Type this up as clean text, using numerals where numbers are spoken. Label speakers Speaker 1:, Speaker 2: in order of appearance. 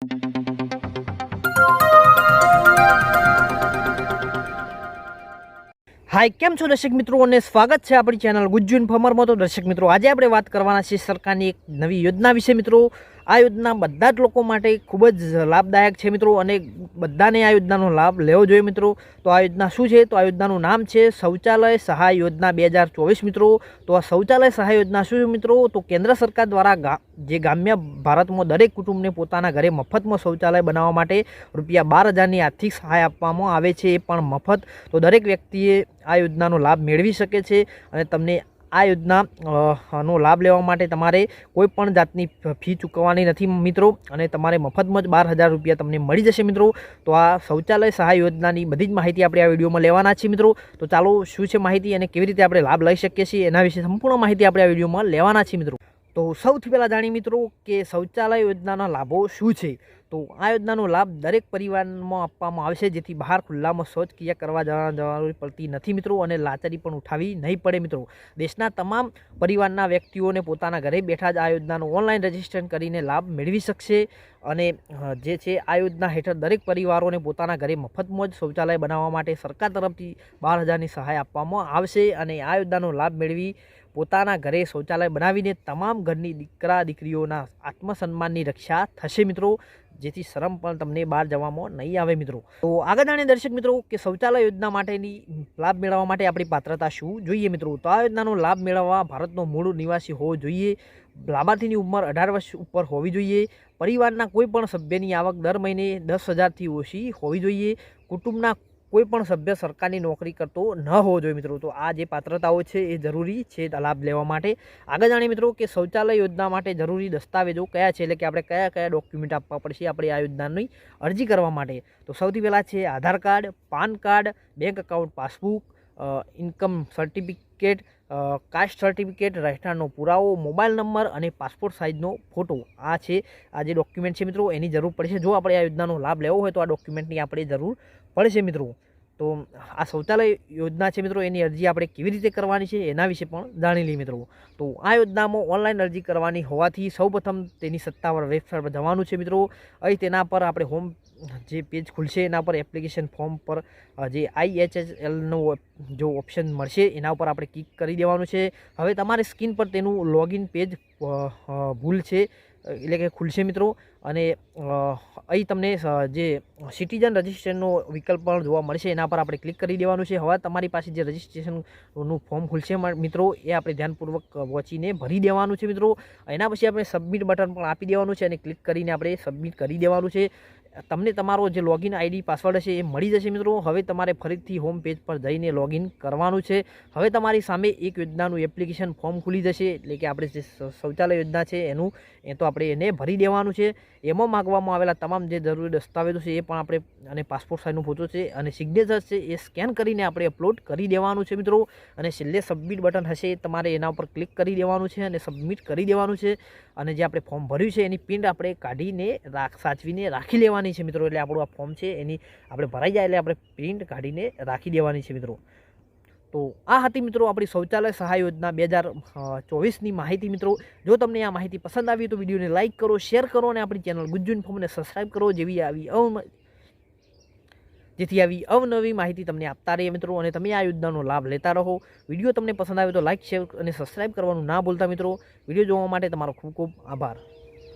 Speaker 1: हाय केम छो दर्शक मित्रों ने स्वागत है अपनी चैनल गुज्जू इन्फॉर्मर में। तो दर्शक मित्रों आज આપણે વાત કરવાના છે સરકારની એક નવી યોજના વિશે। મિત્રો આ યોજના બધા જ લોકો માટે ખૂબ જ લાભદાયક છે મિત્રો, અને બધાને આ યોજનાનો લાભ લેવો જોઈએ મિત્રો। તો આ યોજના શું છે? તો આ યોજનાનું નામ છે શૌચાલય સહાય યોજના 2024 મિત્રો। તો આ શૌચાલય સહાય યોજના શું છે મિત્રો? તો કેન્દ્ર સરકાર દ્વારા જે ગ્રામ્ય ભારતમાં દરેક કુટુંબને પોતાના ઘરે મફતમાં શૌચાલય બનાવવા માટે રૂપિયા 12,000ની આર્થિક સહાય આપવામાં આવે છે, એ પણ મફત। તો દરેક વ્યક્તિએ આ યોજનાનો લાભ મેળવી શકે છે, અને તમને આ યોજનાનો લાભ લેવા માટે તમારે કોઈ પણ જાતની ફી ચૂકવવાની નથી મિત્રો, અને તમારે મફતમાં જ 12,000 રૂપિયા તમને મળી જશે મિત્રો। તો આ શૌચાલય સહાય યોજનાની બધી જ માહિતી આપણે આ વિડીયોમાં લેવાના છીએ મિત્રો। તો ચાલો શું છે માહિતી અને કેવી રીતે આપણે લાભ લઈ શકીએ છીએ એના વિશે સંપૂર્ણ માહિતી આપણે આ વિડીયોમાં લેવાના છીએ મિત્રો। તો સૌથી પહેલાં જાણીએ મિત્રો કે શૌચાલય યોજનાના લાભો શું છે। તો આ યોજનાનો લાભ દરેક પરિવારમાં આપવામાં આવશે, જેથી બહાર ખુલ્લામાં શૌચક્રિયા કરવા જવાની પડતી નથી મિત્રો, અને લાચારી પણ ઉઠાવી નહીં પડે મિત્રો। દેશના તમામ પરિવારના વ્યક્તિઓને પોતાના ઘરે બેઠા જ આ યોજનાનું ઓનલાઈન રજિસ્ટ્રેશન કરીને લાભ મેળવી શકશે, અને જે છે આ યોજના હેઠળ દરેક પરિવારોને પોતાના ઘરે મફતમાં જ શૌચાલય બનાવવા માટે સરકાર તરફથી 12,000ની સહાય આપવામાં આવશે, અને આ યોજનાનો લાભ મેળવી પોતાના ઘરે શૌચાલય બનાવીને તમામ ઘરની દીકરા દીકરીઓના આત્મસન્માનની રક્ષા થશે મિત્રો, જેથી શરમ પણ તમને બહાર જવામાં નહીં આવે મિત્રો। તો આગળ જાણીએ દર્શક મિત્રો કે શૌચાલય યોજના માટેની લાભ મેળવવા માટે આપણી પાત્રતા શું જોઈએ મિત્રો। તો આ યોજનાનો લાભ મેળવવા ભારતનો મૂળ નિવાસી હોવો જોઈએ, લાભાર્થીની ઉંમર 18 વર્ષ ઉપર હોવી જોઈએ, પરિવારના કોઈ પણ સભ્યની આવક દર મહિને 10,000થી ઓછી હોવી જોઈએ, કુટુંબના કોઈ પણ સભ્ય સરકારની નોકરી કરતો ન હોવો જોઈએ મિત્રો। તો આ જે પાત્રતાઓ છે એ જરૂરી છે લાભ લેવા માટે। આગળ જાણીએ મિત્રો કે શૌચાલય યોજના માટે જરૂરી દસ્તાવેજો કયા છે, એટલે કે આપણે કયા કયા ડોક્યુમેન્ટ આપવા પડશે આપણે આ યોજનાની અરજી કરવા માટે। તો સૌથી પહેલાં છે Aadhaar card, PAN card, bank account passbook, income certificate, caste certificate, રહેઠાણનો પુરાવો, મોબાઈલ નંબર અને પાસપોર્ટ સાઇઝનો ફોટો। આ છે આ જે ડોક્યુમેન્ટ છે મિત્રો એની જરૂર પડશે જો આપણે આ યોજનાનો લાભ લેવો હોય, તો આ ડોક્યુમેન્ટની આપણે જરૂર પડશે મિત્રો। તો આ શૌચાલય યોજના છે મિત્રો એની અરજી આપણે કેવી રીતે કરવાની છે એના વિશે પણ જાણી લઈએ મિત્રો। તો આ યોજનામાં ઓનલાઈન અરજી કરવાની હોવાથી સૌપ્રથમ તેની સત્તાવાર વેબસાઇટ પર જવાનું છે મિત્રો। અહીં તેના પર આપણે હોમ જે પેજ ખુલશે એના પર એપ્લિકેશન ફોર્મ પર જે IHHLનો જો ઓપ્શન મળશે એના ઉપર આપણે ક્લિક કરી દેવાનું છે। હવે તમારે સ્ક્રીન પર તેનું લોગિન પેજ ભૂલ છે એટલે કે ખુલશે મિત્રો, અને અહીં તમને જે સિટીઝન રજિસ્ટ્રેશનનો વિકલ્પ પણ જોવા મળશે, એના પર આપણે ક્લિક કરી દેવાનું છે। હવે તમારી પાસે જે રજિસ્ટ્રેશનનું ફોર્મ ખુલશે મિત્રો એ આપણે ધ્યાનપૂર્વક વાંચીને ભરી દેવાનું છે મિત્રો। એના પછી આપણે સબમિટ બટન પણ આપી દેવાનું છે, અને ક્લિક કરીને આપણે સબમિટ કરી દેવાનું છે। તમને તમારો જે લોગિન આઈડી પાસવર્ડ હશે એ મળી જશે મિત્રો। હવે તમારે ફરીથી હોમ પેજ પર જઈને લોગિન કરવાનું છે। હવે તમારી સામે એક યોજનાનું એપ્લિકેશન ફોર્મ ખુલી જશે, એટલે કે આપણે જે શૌચાલય યોજના છે એનું તો આપણે એને ભરી દેવાનું છે। એમાં માગવામાં આવેલા તમામ જે જરૂરી દસ્તાવેજો છે એ પણ આપણે, અને પાસપોર્ટ સાઇઝનો ફોટો છે અને સિગ્નેચર છે એ સ્કેન કરીને આપણે અપલોડ કરી દેવાનું છે મિત્રો। અને છેલ્લે સબમિટ બટન હશે તમારે એના ઉપર ક્લિક કરી દેવાનું છે અને સબમિટ કરી દેવાનું છે। અને જે આપણે ફોર્મ ભર્યું છે એની પ્રિન્ટ આપણે કાઢીને સાચવીને રાખી લેવાની છે મિત્રો। એટલે આપણું આ ફોર્મ છે એની આપણે ભરાઈ જાય એટલે આપણે પ્રિન્ટ કાઢીને રાખી દેવાની છે મિત્રો। તો આ હતી મિત્રો આપણી શૌચાલય સહાય યોજના 2024ની માહિતી મિત્રો। જો તમને આ માહિતી પસંદ આવી તો વિડીયોને લાઇક કરો, શેર કરો, અને આપણી ચેનલ ગુજ્જુ ઇન્ફોર્મને સબસ્ક્રાઈબ કરો, જેથી આવી અવનવી માહિતી તમને આપતા રહીએ મિત્રો, અને તમે આ યોજનાનો લાભ લેતા રહો। વિડીયો તમને પસંદ આવે તો લાઇક, શેર અને સબસ્ક્રાઈબ કરવાનું ના ભૂલતા મિત્રો। વિડીયો જોવા માટે તમારો ખૂબ ખૂબ આભાર।